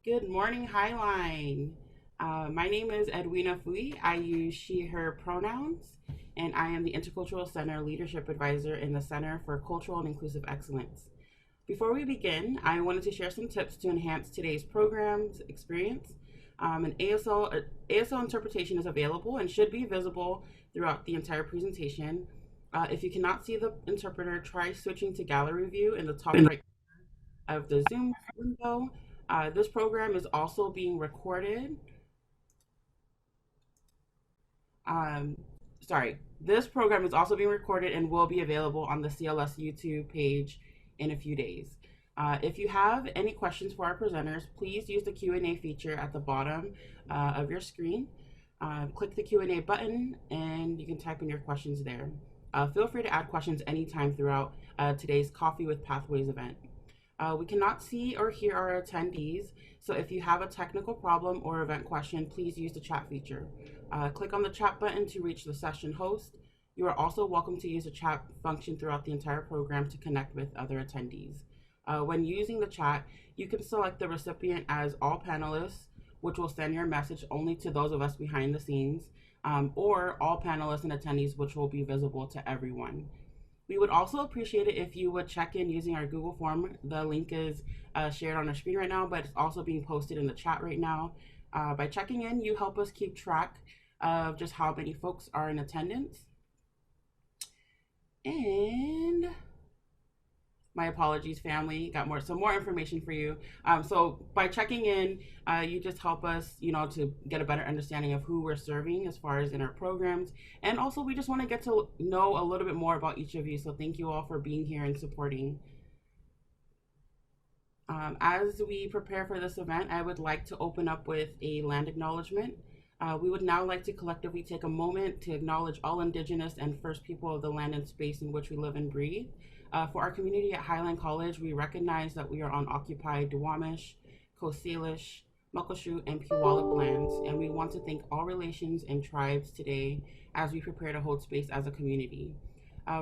Good morning, Highline. My name is Edwina Fui. I use she, her pronouns, and I am the Intercultural Center Leadership Advisor in the Center for Cultural and Inclusive Excellence. Before we begin, I wanted to share some tips to enhance today's program's experience. An ASL interpretation is available and should be visible throughout the entire presentation. If you cannot see the interpreter, try switching to gallery view in the top right of the Zoom window. This program is also being recorded. Um, this program is also being recorded and will be available on the CLS YouTube page in a few days. If you have any questions for our presenters, please use the Q&A feature at the bottom of your screen. Click the Q&A button and you can type in your questions there. Feel free to add questions anytime throughout today's Coffee with Pathways event. We cannot see or hear our attendees, so if you have a technical problem or event question, please use the chat feature. Click on the chat button to reach the session host. You are also welcome to use the chat function throughout the entire program to connect with other attendees. When using the chat, you can select the recipient as all panelists, which will send your message only to those of us behind the scenes, or all panelists and attendees, which will be visible to everyone. We would also appreciate it if you would check in using our Google form. The link is shared on our screen right now, but it's also being posted in the chat right now. By checking in, you help us keep track of just how many folks are in attendance. And my apologies, family. Got some more information for you. So by checking in, you just help us, to get a better understanding of who we're serving as far as in our programs. And also, we just want to get to know a little bit more about each of you. So thank you all for being here and supporting. As we prepare for this event, I would like to open up with a land acknowledgement. We would now like to collectively take a moment to acknowledge all Indigenous and First People of the land and space in which we live and breathe. For our community at Highline College, we recognize that we are on occupied Duwamish, Coast Salish, Muckleshoot, and Puyallup lands, and we want to thank all relations and tribes today as we prepare to hold space as a community.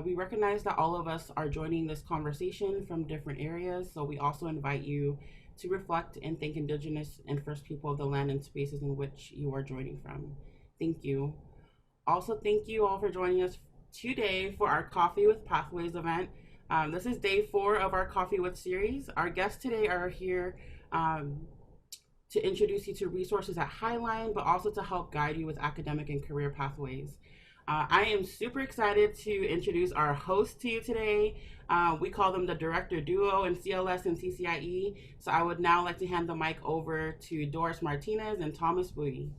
We recognize that all of us are joining this conversation from different areas, so we also invite you to reflect and thank Indigenous and First People of the land and spaces in which you are joining from. Thank you. Also, thank you all for joining us today for our Coffee with Pathways event. This is day 4 of our Coffee with series. Our guests today are here to introduce you to resources at Highline, but also to help guide you with academic and career pathways. I am super excited to introduce our host to you today. We call them the director duo in CLS and CCIE. So I would now like to hand the mic over to Doris Martinez and Thomas Bowie.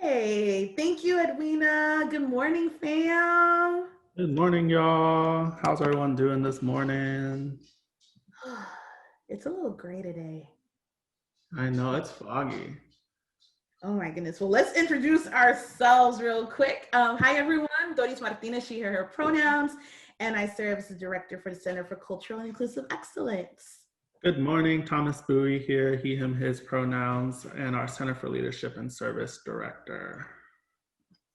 Hey, thank you, Edwina. Good morning, fam. Good morning, y'all. How's everyone doing this morning? It's a little gray today. I know it's foggy. Oh my goodness. Well, let's introduce ourselves real quick. Hi, everyone. Doris Martinez, she, her pronouns, and I serve as the director for the Center for Cultural and Inclusive Excellence. Good morning, Thomas Bowie here, he, him, his pronouns, and our Center for Leadership and Service director.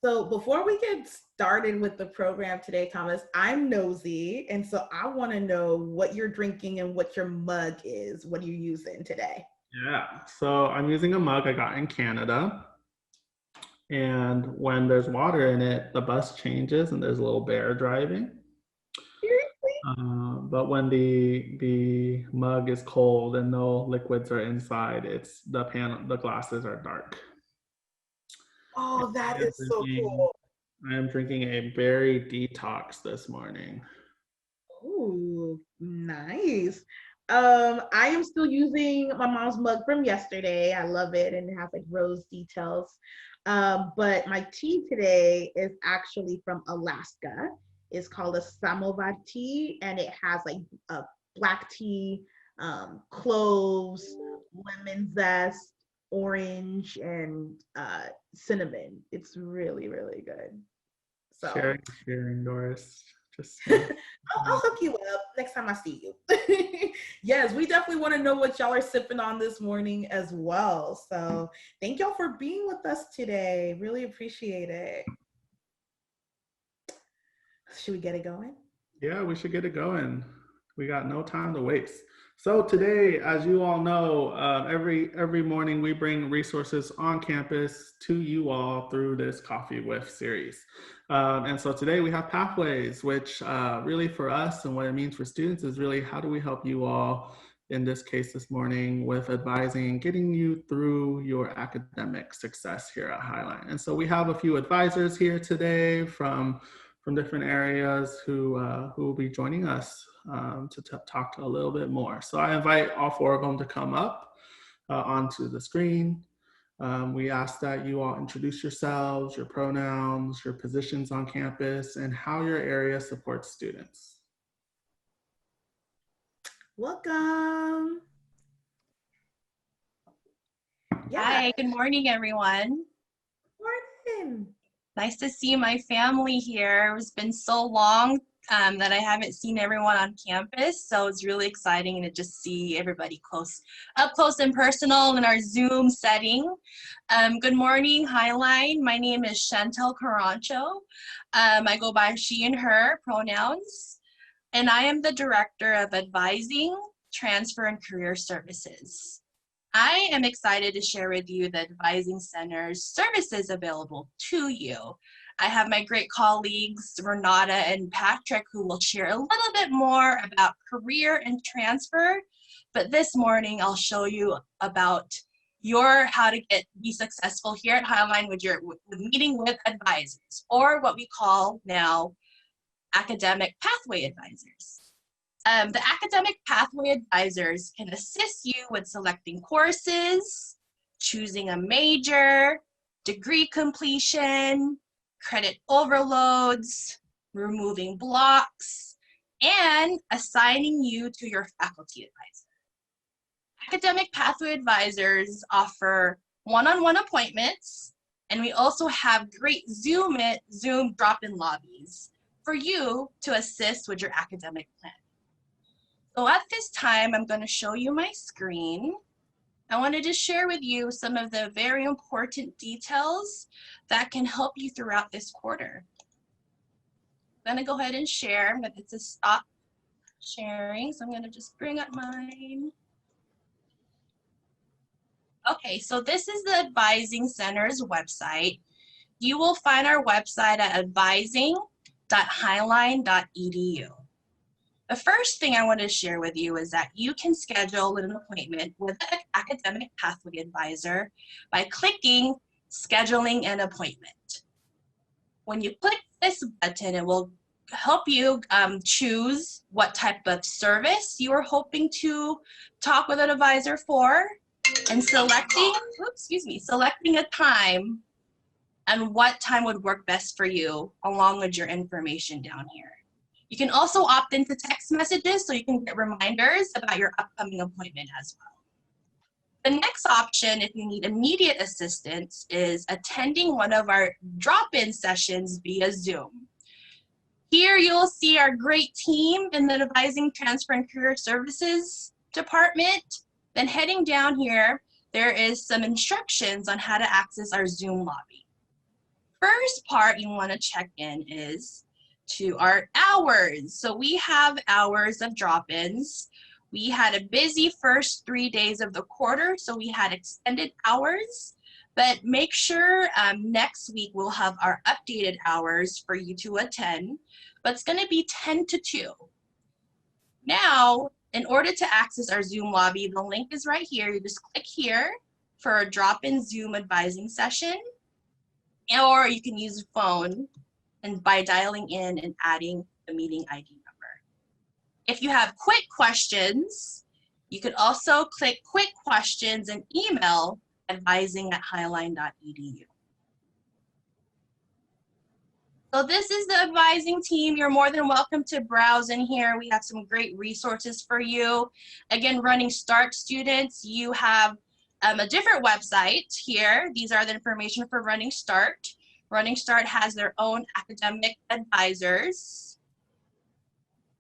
So before we get started with the program today, Thomas, I'm nosy, and so I want to know what you're drinking and what your mug is. What are you using today? Yeah, so I'm using a mug I got in Canada. And when there's water in it, the bus changes and there's a little bear driving. Seriously? But when the mug is cold and no liquids are inside, it's the glasses are dark. Oh, that is so cool. I am drinking a berry detox this morning. Oh, nice. I am still using my mom's mug from yesterday. I love it, and it has like rose details. But my tea today is actually from Alaska. It's called a samovar tea, and it has like a black tea, cloves, lemon zest, orange, and cinnamon. It's really, really good. So sharing, Doris. Just I'll hook you up next time I see you. Yes, we definitely want to know what y'all are sipping on this morning as well. So thank y'all for being with us today. Really appreciate it. Should we get it going? Yeah, we should get it going. We got no time to waste. So today, as you all know, every morning we bring resources on campus to you all through this Coffee With series. And so today we have Pathways, which really for us and what it means for students is really how do we help you all, in this case this morning, with advising and getting you through your academic success here at Highline. And so we have a few advisors here today from different areas who will be joining us to talk a little bit more. So I invite all four of them to come up onto the screen. We ask that you all introduce yourselves, your pronouns, your positions on campus, and how your area supports students. Welcome. Yeah. Hi, good morning, everyone. Morning. Nice to see my family here. It's been so long that I haven't seen everyone on campus, so it's really exciting to just see everybody up close and personal in our Zoom setting. Good morning, Highline. My name is Chantel Carancho. I go by she and her pronouns, and I am the Director of Advising, Transfer, and Career Services. I am excited to share with you the Advising Center's services available to you. I have my great colleagues, Renata and Patrick, who will share a little bit more about career and transfer, but this morning I'll show you about how to be successful here at Highline with meeting with advisors, or what we call now academic pathway advisors. The academic pathway advisors can assist you with selecting courses, choosing a major, degree completion, credit overloads, removing blocks, and assigning you to your faculty advisor. Academic pathway advisors offer one-on-one appointments, and we also have great Zoom drop-in lobbies for you to assist with your academic plan. So at this time, I'm going to show you my screen. I wanted to share with you some of the very important details that can help you throughout this quarter. I'm going to go ahead and share, but it's a stop sharing, so I'm going to just bring up mine. Okay, so this is the Advising Center's website. You will find our website at advising.highline.edu. The first thing I want to share with you is that you can schedule an appointment with an academic pathway advisor by clicking Scheduling an Appointment. When you click this button, it will help you choose what type of service you are hoping to talk with an advisor for, and selecting a time and what time would work best for you, along with your information down here. You can also opt into text messages so you can get reminders about your upcoming appointment as well. The next option, if you need immediate assistance, is attending one of our drop-in sessions via Zoom. Here you'll see our great team in the Advising, Transfer, and Career Services department. Then heading down here, there is some instructions on how to access our Zoom lobby. First part you want to check in is to our hours. So we have hours of drop-ins. We had a busy first 3 days of the quarter, so we had extended hours, but make sure next week we'll have our updated hours for you to attend, but it's gonna be 10 to 2. Now, in order to access our Zoom lobby, the link is right here. You just click here for a drop-in Zoom advising session, or you can use a phone and by dialing in and adding the meeting ID number. If you have quick questions, you could also click quick questions and email advising@highline.edu. So this is the advising team. You're more than welcome to browse in here. We have some great resources for you. Again, Running Start students, you have a different website here. These are the information for Running Start. Running Start has their own academic advisors.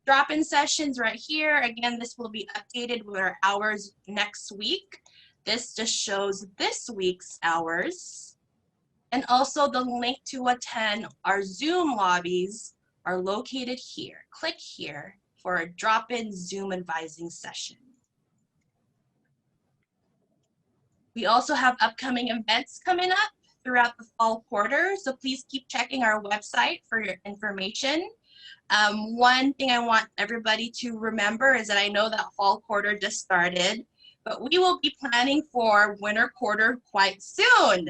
Drop-in sessions right here. Again, this will be updated with our hours next week. This just shows this week's hours. And also the link to attend our Zoom lobbies are located here. Click here for a drop-in Zoom advising session. We also have upcoming events coming up throughout the fall quarter, so please keep checking our website for your information. One thing I want everybody to remember is that I know that fall quarter just started, but we will be planning for winter quarter quite soon.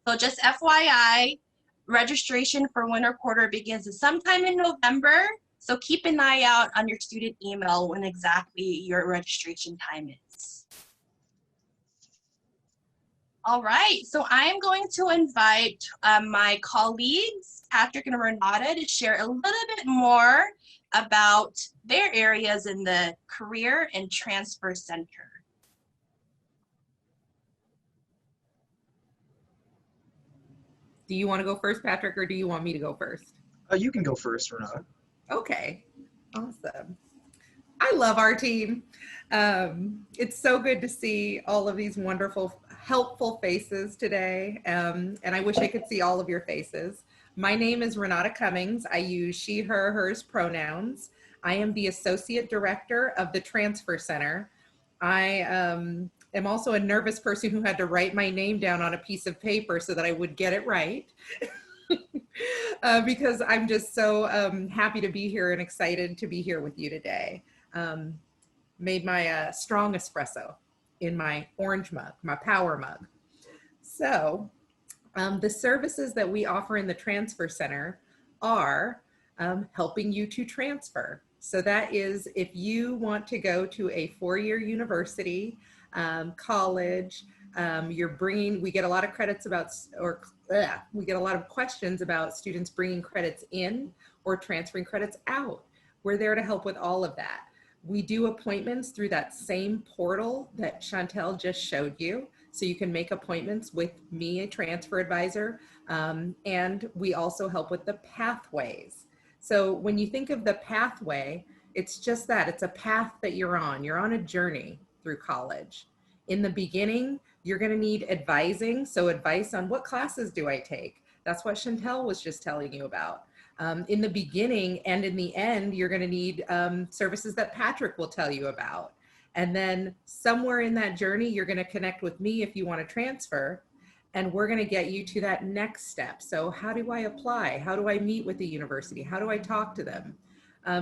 So just FYI, registration for winter quarter begins sometime in November, so keep an eye out on your student email when exactly your registration time is. All right, so I'm going to invite my colleagues, Patrick and Renata, to share a little bit more about their areas in the Career and Transfer Center. Do you want to go first, Patrick, or do you want me to go first? You can go first, Renata. Okay, awesome. I love our team. It's so good to see all of these wonderful, helpful faces today. And I wish I could see all of your faces. My name is Renata Cummings. I use she, her, hers pronouns. I am the Associate Director of the Transfer Center. I am also a nervous person who had to write my name down on a piece of paper so that I would get it right. Because I'm just so happy to be here and excited to be here with you today. Made my strong espresso in my orange mug, my power mug. So the services that we offer in the Transfer Center are helping you to transfer. So that is if you want to go to a four-year university, college, we get a lot of credits about, we get a lot of questions about students bringing credits in or transferring credits out. We're there to help with all of that. We do appointments through that same portal that Chantel just showed you. So you can make appointments with me, a transfer advisor, and we also help with the pathways. So when you think of the pathway, it's just that, it's a path that you're on. You're on a journey through college. In the beginning, you're gonna need advising. So advice on what classes do I take? That's what Chantel was just telling you about. In the beginning and in the end, you're gonna need services that Patrick will tell you about. And then somewhere in that journey, you're gonna connect with me if you wanna transfer, and we're gonna get you to that next step. So how do I apply? How do I meet with the university? How do I talk to them?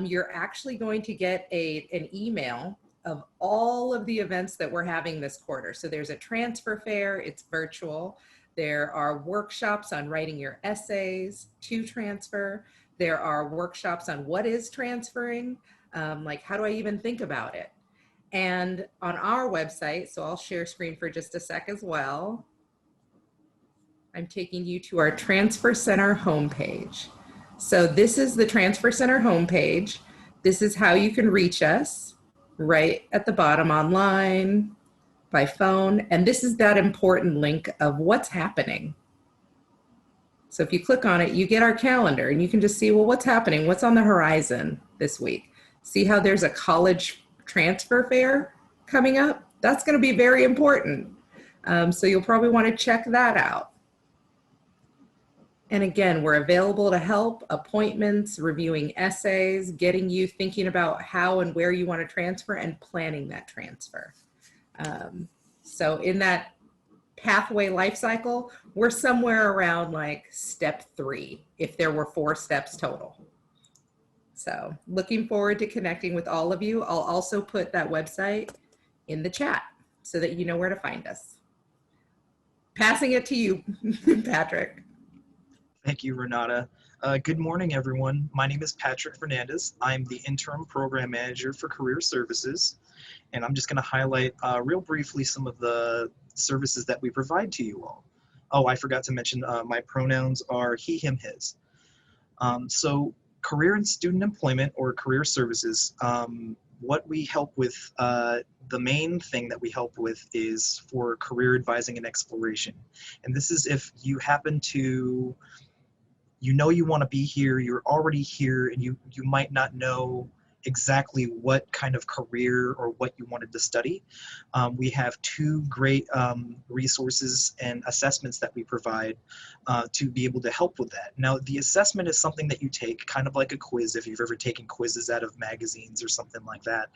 You're actually going to get an email of all of the events that we're having this quarter. So there's a transfer fair, it's virtual. There are workshops on writing your essays to transfer. There are workshops on what is transferring, like how do I even think about it? And on our website, so I'll share screen for just a sec as well. I'm taking you to our Transfer Center homepage. So this is the Transfer Center homepage. This is how you can reach us right at the bottom, online, by phone. And this is that important link of what's happening. So if you click on it, you get our calendar and you can just see, well, what's happening? What's on the horizon this week? See how there's a college transfer fair coming up? That's going to be very important. So you'll probably want to check that out. And again, we're available to help, appointments, reviewing essays, getting you thinking about how and where you want to transfer and planning that transfer. So in that pathway life cycle, we're somewhere around like step 3, if there were 4 steps total. So looking forward to connecting with all of you. I'll also put that website in the chat so that you know where to find us. Passing it to you, Patrick. Thank you, Renata. Good morning, everyone. My name is Patrick Fernandez. I'm the Interim Program Manager for Career Services, and I'm just going to highlight real briefly some of the services that we provide to you all. Oh, I forgot to mention my pronouns are he, him, his. So career and student employment or career services, what we help with, the main thing that we help with is for career advising and exploration. And this is if you happen to, you know you want to be here, you're already here, and you might not know exactly what kind of career or what you wanted to study. We have two great resources and assessments that we provide to be able to help with that. Now, the assessment is something that you take, kind of like a quiz, if you've ever taken quizzes out of magazines or something like that,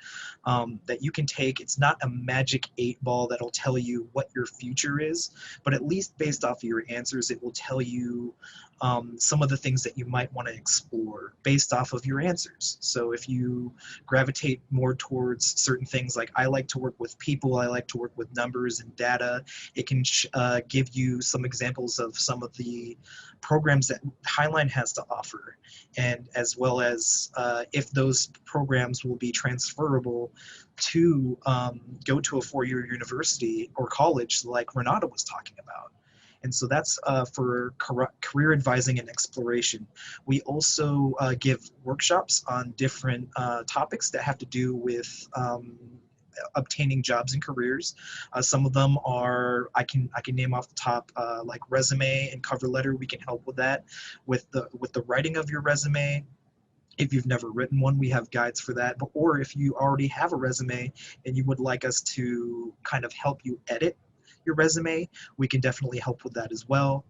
that you can take. It's not a magic 8-ball that'll tell you what your future is, but at least based off of your answers, it will tell you some of the things that you might want to explore based off of your answers. So if you gravitate more towards certain things, like I like to work with people, I like to work with numbers and data, it can give you some examples of some of the programs that Highline has to offer, and as well as if those programs will be transferable to go to a 4-year university or college like Renata was talking about. And so that's for career advising and exploration. We also give workshops on different topics that have to do with obtaining jobs and careers. Some of them are, I can name off the top, like resume and cover letter. We can help with that, with the writing of your resume. If you've never written one, we have guides for that. Or if you already have a resume and you would like us to kind of help you edit your resume, we can definitely help with that as well.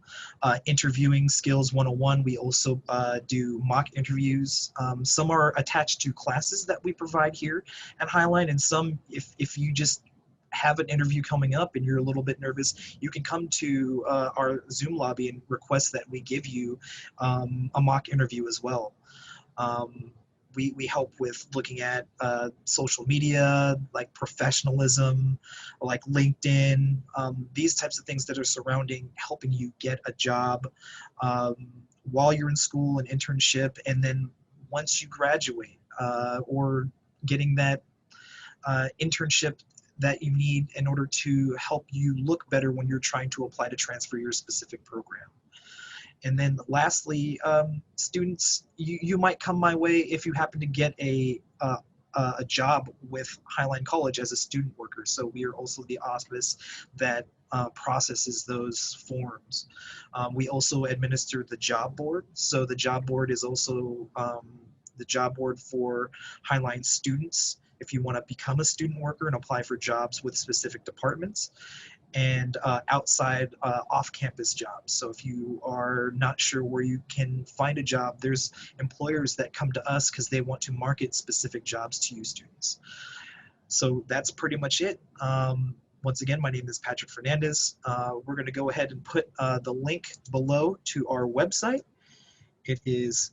Interviewing skills 101, we also do mock interviews. Some are attached to classes that we provide here at Highline, and some, if you just have an interview coming up and you're a little bit nervous, you can come to our Zoom lobby and request that we give you a mock interview as well. We help with looking at social media, like professionalism, like LinkedIn, these types of things that are surrounding helping you get a job while you're in school, an internship, and then once you graduate, or getting that internship that you need in order to help you look better when you're trying to apply to transfer your specific program. And then lastly, students, you might come my way if you happen to get a job with Highline College as a student worker. So we are also the office that processes those forms. We also administer the job board. So the job board is also the job board for Highline students if you want to become a student worker and apply for jobs with specific departments, and outside off-campus jobs. So if you are not sure where you can find a job, there's employers that come to us because they want to market specific jobs to you students. So that's pretty much it. Once again, my name is Patrick Fernandez. We're going to go ahead and put the link below to our website. It is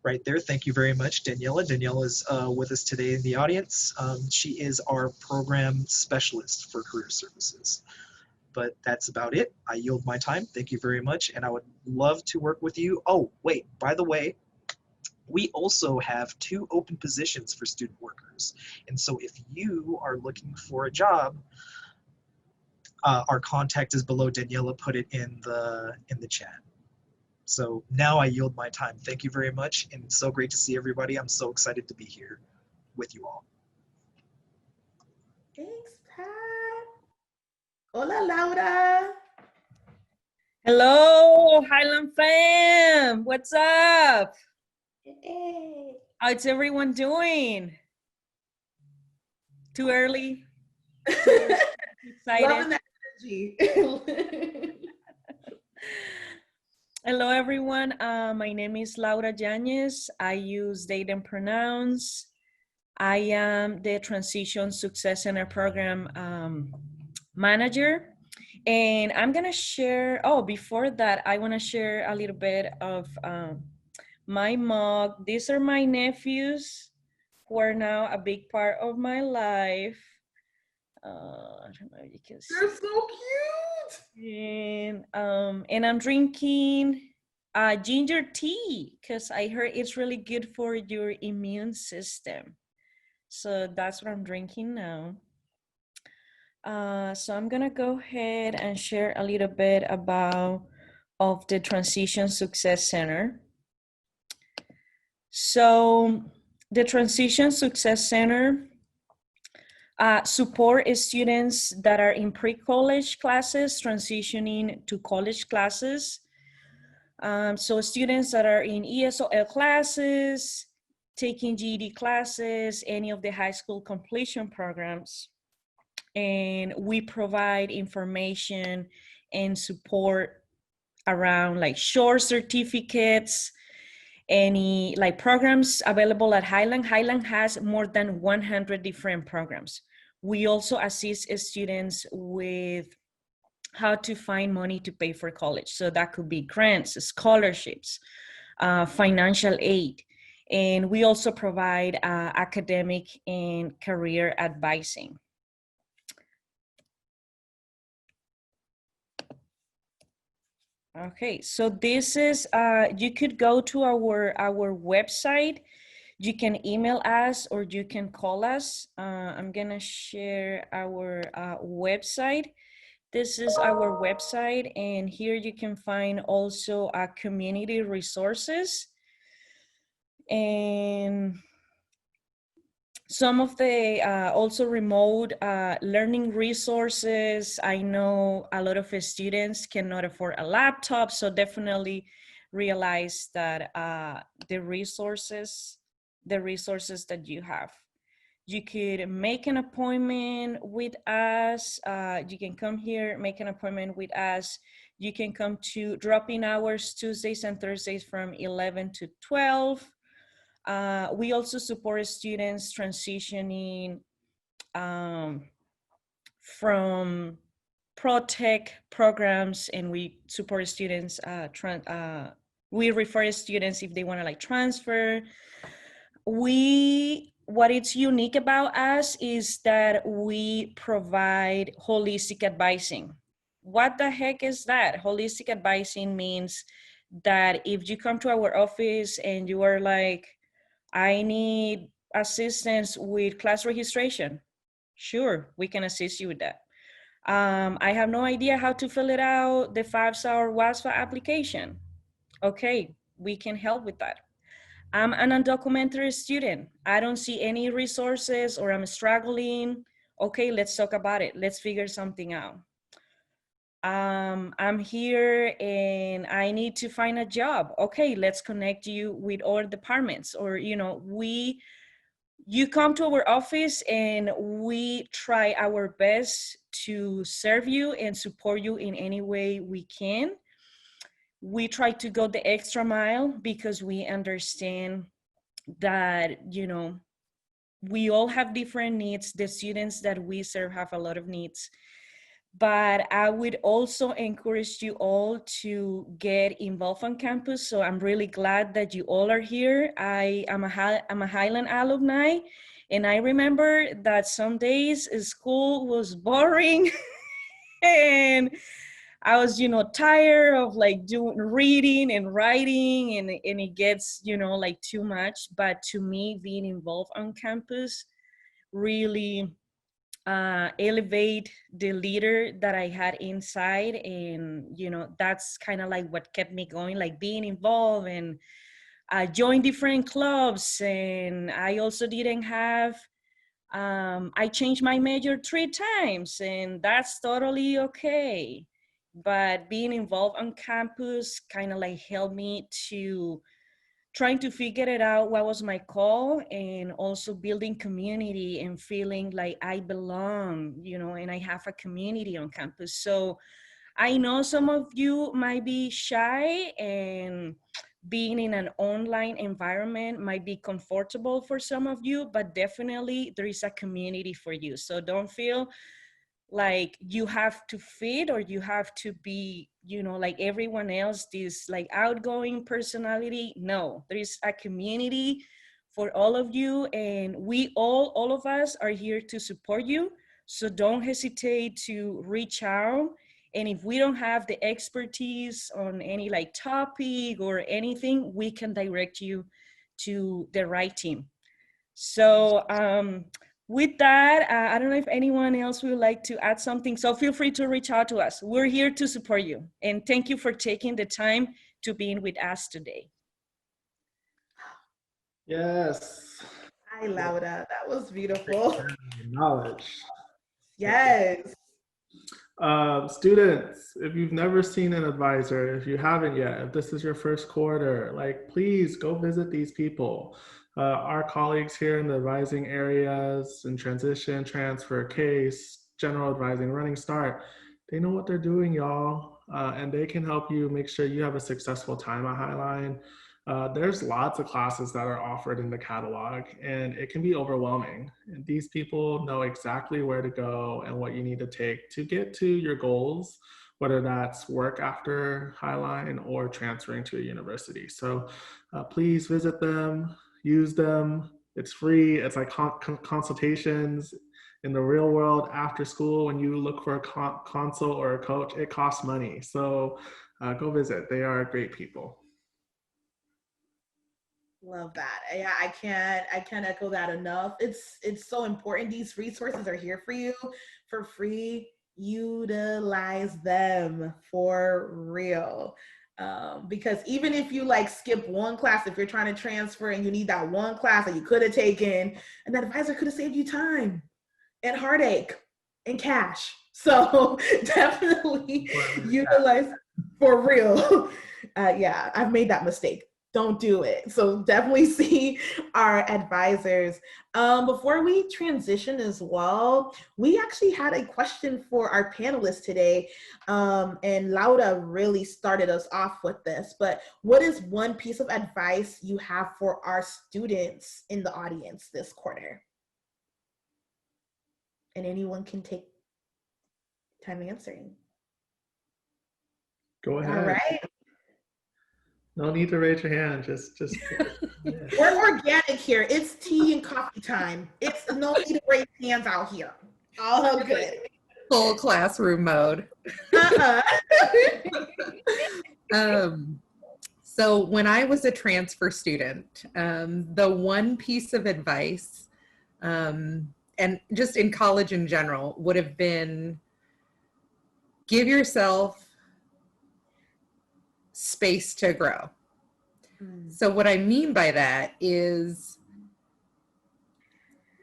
right there. Thank you very much, Daniela. Daniela is with us today in the audience. She is our program specialist for career services. But that's about it. I yield my time. Thank you very much. And I would love to work with you. Oh, wait, by the way, we also have 2 open positions for student workers. And so if you are looking for a job, our contact is below. Daniela put it in the chat. So now I yield my time. Thank you very much, and it's so great to see everybody. I'm so excited to be here with you all. Thanks, Pat. Hola, Laura. Hello, Highland fam. What's up? Hey. How's everyone doing? Too early? Excited? Loving that energy. Hello, everyone. My name is Laura Yanez. I use they, them pronouns. I am the Transition Success Center Program manager. And I'm going to share, before that, I want to share a little bit of my mug. These are my nephews who are now a big part of my life. I don't know if you can see. They're so cute. And I'm drinking ginger tea because I heard it's really good for your immune system. So that's what I'm drinking now. So I'm gonna go ahead and share a little bit about the Transition Success Center. So the Transition Success Center support students that are in pre-college classes transitioning to college classes. So students that are in ESOL classes, taking GED classes, any of the high school completion programs. And we provide information and support around like short certificates, any like programs available at Highline. Highline has more than 100 different programs. We also assist students with how to find money to pay for college. So that could be grants, scholarships, financial aid. And we also provide academic and career advising. Okay, so this is, you could go to our website. You can email us or you can call us. I'm gonna share our website. This is our website, and here you can find also community resources and some of the also remote learning resources. I know a lot of students cannot afford a laptop, so definitely realize that the resources that you have. You could make an appointment with us. You can come here, make an appointment with us. You can come to drop-in hours Tuesdays and Thursdays from 11 to 12. We also support students transitioning from pro-tech programs, and we support students, we refer students if they want to like transfer. What it's unique about us is that we provide holistic advising. What the heck is that? Holistic advising means that if you come to our office and you are like, I need assistance with class registration, sure, we can assist you with that. I have no idea how to fill it out, the FAFSA or WASFA application. Okay, we can help with that. I'm an undocumented student. I don't see any resources or I'm struggling. Okay, let's talk about it. Let's figure something out. I'm here and I need to find a job. Okay, let's connect you with all departments, or, you know, you come to our office and we try our best to serve you and support you in any way we can. We try to go the extra mile because we understand that, you know, we all have different needs. The students that we serve have a lot of needs. But I would also encourage you all to get involved on campus. So I'm really glad that you all are here. I'm a Highline alumni, and I remember that some days school was boring and I was, you know, tired of like reading and writing, and it gets, you know, like too much. But to me, being involved on campus really elevate the leader that I had inside. And, you know, that's kind of like what kept me going, like being involved and join different clubs. And I also didn't have, I changed my major 3 times, and that's totally okay. But being involved on campus kind of like helped me to trying to figure it out, what was my call, and also building community and feeling like I belong, you know, and I have a community on campus. So I know some of you might be shy, and being in an online environment might be comfortable for some of you, but definitely there is a community for you. So don't feel like you have to fit or you have to be, you know, like everyone else, this like outgoing personality. No, there is a community for all of you, and we all of us are here to support you. So don't hesitate to reach out. And if we don't have the expertise on any like topic or anything, we can direct you to the right team. So with that, I don't know if anyone else would like to add something. So feel free to reach out to us. We're here to support you. And thank you for taking the time to be with us today. Yes. Hi, Laura. That was beautiful. Knowledge. Yes. Students, if you've never seen an advisor, if you haven't yet, if this is your first quarter, like please go visit these people. Our colleagues here in the advising areas in transition, transfer, case, general advising, running start, they know what they're doing, y'all, and they can help you make sure you have a successful time at Highline. There's lots of classes that are offered in the catalog, and it can be overwhelming. And these people know exactly where to go and what you need to take to get to your goals, whether that's work after Highline or transferring to a university. So please visit them, use them. It's free. It's like consultations in the real world after school. When you look for a consult or a coach, it costs money. So go visit. They are great people. Love that. Yeah, I can't echo that enough. It's so important. These resources are here for you for free. Utilize them for real. Because even if you like skip one class, if you're trying to transfer and you need that one class that you could have taken, and that advisor could have saved you time and heartache and cash. So definitely utilize for real. Yeah, I've made that mistake. Don't do it. So definitely see our advisors. Before we transition as well, we actually had a question for our panelists today. And Laura really started us off with this, but what is one piece of advice you have for our students in the audience this quarter? And anyone can take time answering. Go ahead. All right. No need to raise your hand. Just yeah. We're organic here. It's tea and coffee time. It's no need to raise hands out here. All good. Full classroom mode. So when I was a transfer student, the one piece of advice, and just in college in general, would have been give yourself space to grow. So what I mean by that is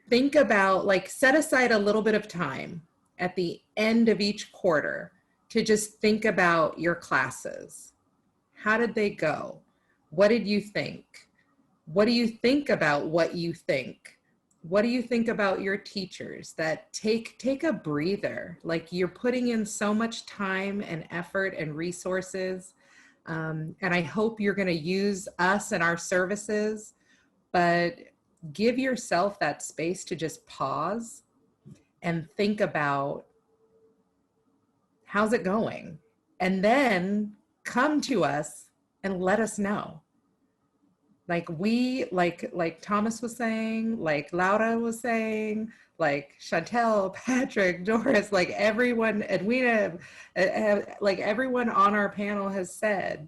think about, like, set aside a little bit of time at the end of each quarter to just think about your classes. How did they go? What did you think? What do you think about what you think? What do you think about your teachers? That take a breather. Like, you're putting in so much time and effort and resources. And I hope you're going to use us and our services, but give yourself that space to just pause and think about how's it going? And then come to us and let us know. Like Thomas was saying, like Laura was saying, like Chantel, Patrick, Doris, like everyone, Edwina, like everyone on our panel has said,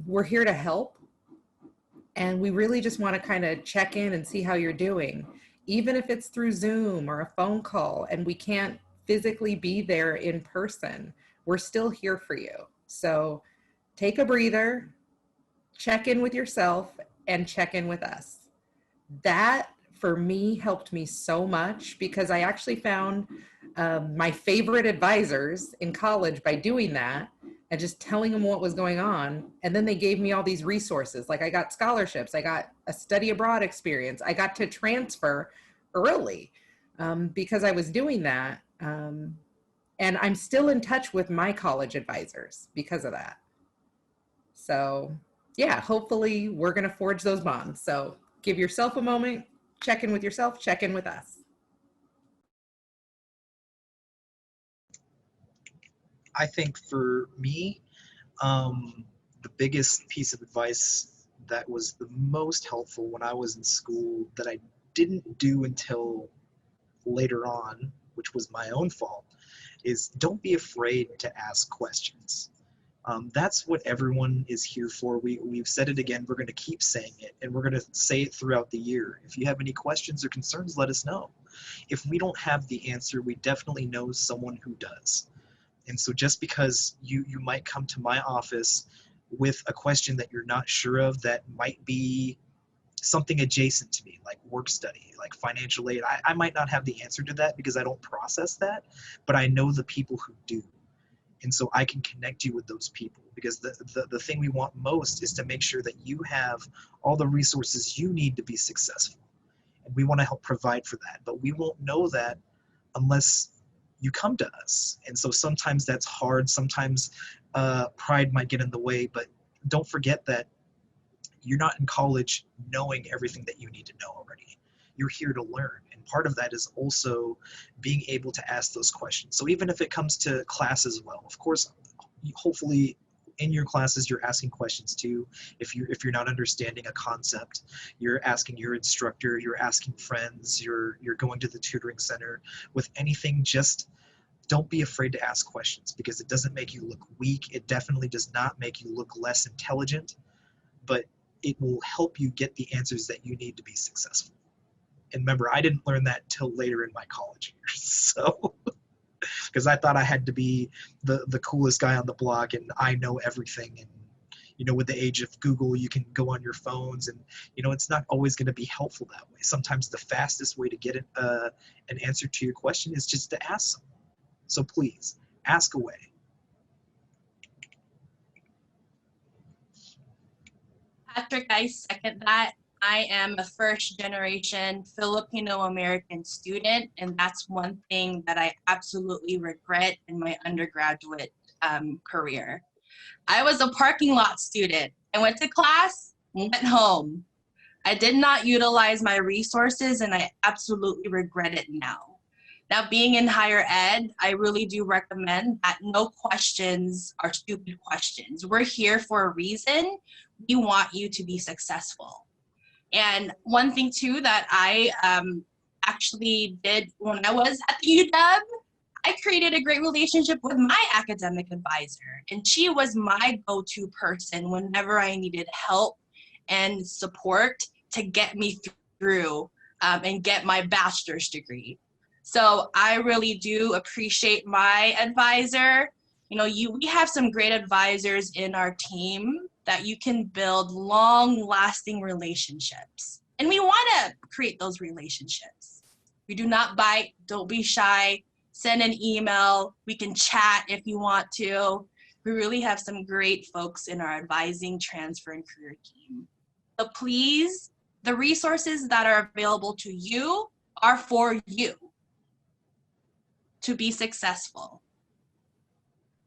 we're here to help. And we really just want to kind of check in and see how you're doing, even if it's through Zoom or a phone call and we can't physically be there in person. We're still here for you. So take a breather, check in with yourself, and check in with us. That, for me, helped me so much because I actually found my favorite advisors in college by doing that and just telling them what was going on. And then they gave me all these resources. Like, I got scholarships, I got a study abroad experience, I got to transfer early because I was doing that. And I'm still in touch with my college advisors because of that. So yeah, hopefully we're going to forge those bonds. So give yourself a moment, check in with yourself, check in with us. I think for me, the biggest piece of advice that was the most helpful when I was in school that I didn't do until later on, which was my own fault, is don't be afraid to ask questions. That's what everyone is here for. We've said it again, we're going to keep saying it, and we're going to say it throughout the year. If you have any questions or concerns, let us know. If we don't have the answer, we definitely know someone who does. And so just because you might come to my office with a question that you're not sure of that might be something adjacent to me, like work study, like financial aid, I might not have the answer to that because I don't process that, but I know the people who do. And so I can connect you with those people, because the thing we want most is to make sure that you have all the resources you need to be successful. And we want to help provide for that. But we won't know that unless you come to us. And so sometimes that's hard. Sometimes pride might get in the way. But don't forget that you're not in college knowing everything that you need to know already. You're here to learn. And part of that is also being able to ask those questions. So even if it comes to class as well, of course, hopefully in your classes you're asking questions too. If you're not understanding a concept, you're asking your instructor, you're asking friends, you're going to the tutoring center. With anything, just don't be afraid to ask questions, because it doesn't make you look weak. It definitely does not make you look less intelligent, but it will help you get the answers that you need to be successful. And remember, I didn't learn that till later in my college years. So, because I thought I had to be the coolest guy on the block and I know everything. And, you know, with the age of Google, you can go on your phones and, you know, it's not always going to be helpful that way. Sometimes the fastest way to get an answer to your question is just to ask someone. So please, ask away. Patrick, I second that. I am a first generation Filipino American student, and that's one thing that I absolutely regret in my undergraduate career. I was a parking lot student. I went to class, went home. I did not utilize my resources, and I absolutely regret it now. Now, being in higher ed, I really do recommend that no questions are stupid questions. We're here for a reason. We want you to be successful. And one thing too that I actually did when I was at the UW, I created a great relationship with my academic advisor, and she was my go-to person whenever I needed help and support to get me through and get my bachelor's degree. So I really do appreciate my advisor. You know, we have some great advisors in our team that you can build long-lasting relationships. And we want to create those relationships. We do not bite, don't be shy, send an email, we can chat if you want to. We really have some great folks in our advising, transfer, and career team. So please, the resources that are available to you are for you to be successful.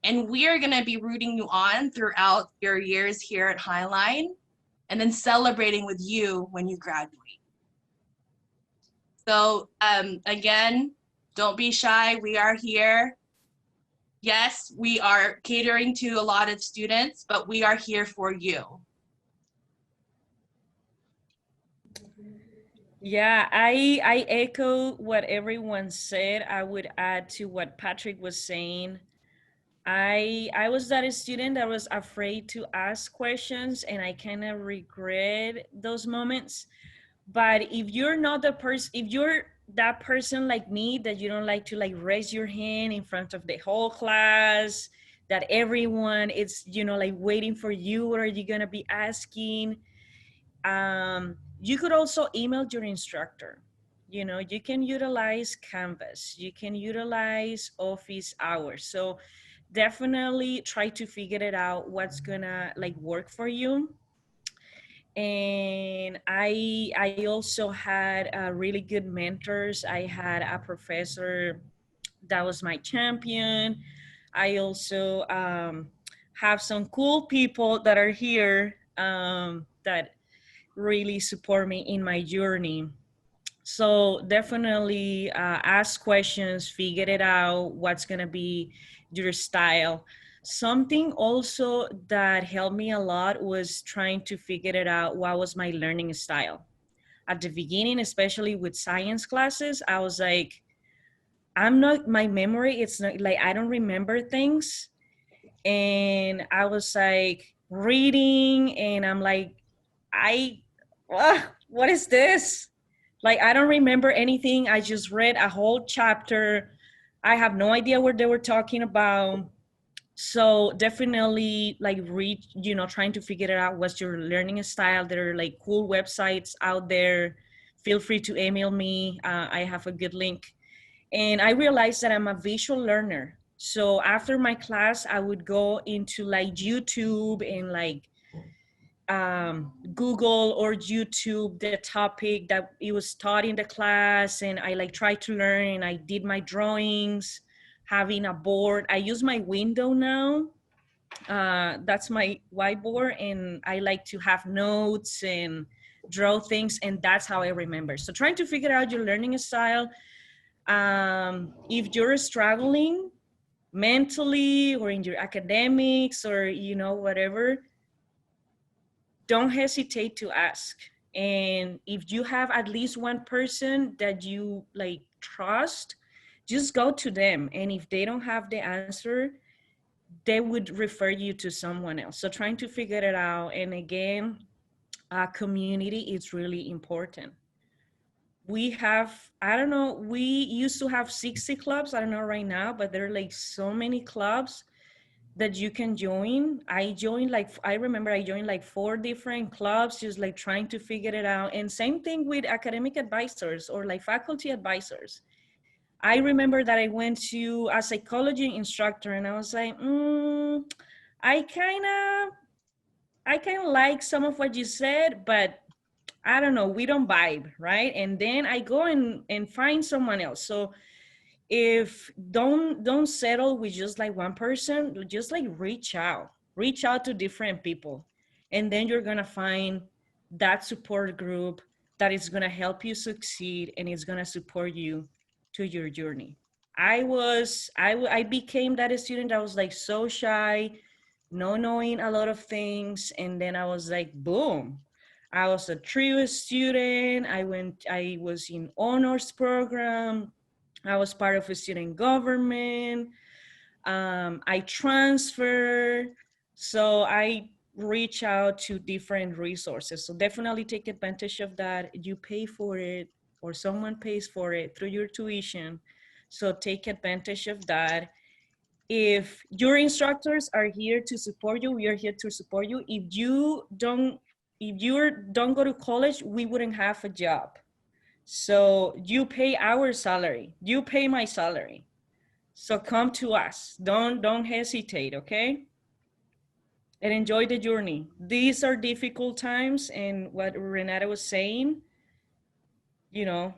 And we are going to be rooting you on throughout your years here at Highline, and then celebrating with you when you graduate. So again, don't be shy. We are here. Yes, we are catering to a lot of students, but we are here for you. Yeah, I echo what everyone said. I would add to what Patrick was saying. I was that student that was afraid to ask questions, and I kind of regret those moments. But if you're not the person, if you're that person like me, that you don't like to like raise your hand in front of the whole class, that everyone is, you know, like waiting for you, what are you gonna be asking? You could also email your instructor. You know, you can utilize Canvas, you can utilize office hours. So definitely try to figure it out what's gonna like work for you. And I also had really good mentors. I had a professor that was my champion. I also have some cool people that are here that really support me in my journey. So definitely ask questions, figure it out, what's gonna be your style. Something also that helped me a lot was trying to figure it out, what was my learning style. At the beginning, especially with science classes, I was like, my memory, it's not like, I don't remember things. And I was like reading and I'm like, what is this? Like, I don't remember anything. I just read a whole chapter. I have no idea what they were talking about. So definitely like read, you know, trying to figure it out, what's your learning style. There are like cool websites out there. Feel free to email me. I have a good link. And I realized that I'm a visual learner. So after my class, I would go into like YouTube and like Google or YouTube the topic that it was taught in the class, and I like tried to learn, and I did my drawings, having a board. I use my window now. That's my whiteboard, and I like to have notes and draw things, and that's how I remember. So trying to figure out your learning style. If you're struggling mentally or in your academics or whatever, don't hesitate to ask. And if you have at least one person that you like trust, just go to them, and if they don't have the answer, they would refer you to someone else. So trying to figure it out. And again, community is really important. We have, I don't know, we used to have 60 clubs, I don't know right now, but there are like so many clubs that you can join. I remember I joined like 4 different clubs, just like trying to figure it out. And same thing with academic advisors or like faculty advisors. I remember that I went to a psychology instructor and I was like, I kind of like some of what you said, but I don't know, we don't vibe, right? And then I go and find someone else. So if don't settle with just like one person, just like reach out to different people, and then you're gonna find that support group that is gonna help you succeed and is gonna support you to your journey. I became that student that was like so shy, no knowing a lot of things, and then I was like, boom, I was a trio student. I was in honors program. I was part of a student government. I transferred. So I reach out to different resources. So definitely take advantage of that. You pay for it or someone pays for it through your tuition. So take advantage of that. If your instructors are here to support you, we are here to support you. If you don't go to college, we wouldn't have a job. So you pay our salary, you pay my salary. So come to us. Don't hesitate, okay? And enjoy the journey. These are difficult times, and what Renata was saying, you know,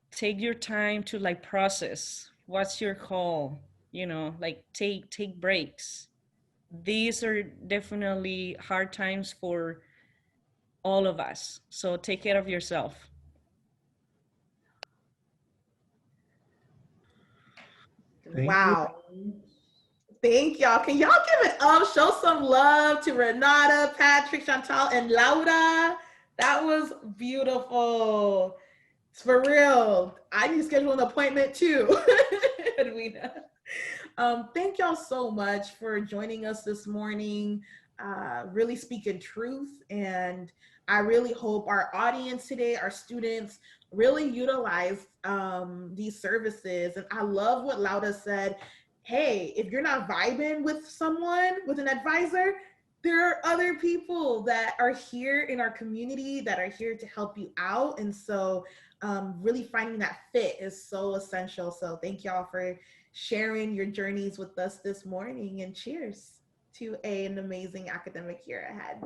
take your time to like process what's your call, like take breaks. These are definitely hard times for all of us. So take care of yourself. Thank you. Wow. Thank y'all. Can y'all give it up? Show some love to Renata, Patrick, Chantal, and Laura. That was beautiful. It's for real. I need to schedule an appointment too. Edwina. Thank y'all so much for joining us this morning. Really speaking truth. And I really hope our audience today, our students, really utilize these services. And I love what Laura said. Hey, if you're not vibing with someone, with an advisor, there are other people that are here in our community that are here to help you out. And so really finding that fit is so essential. So thank y'all for sharing your journeys with us this morning, and cheers to an amazing academic year ahead.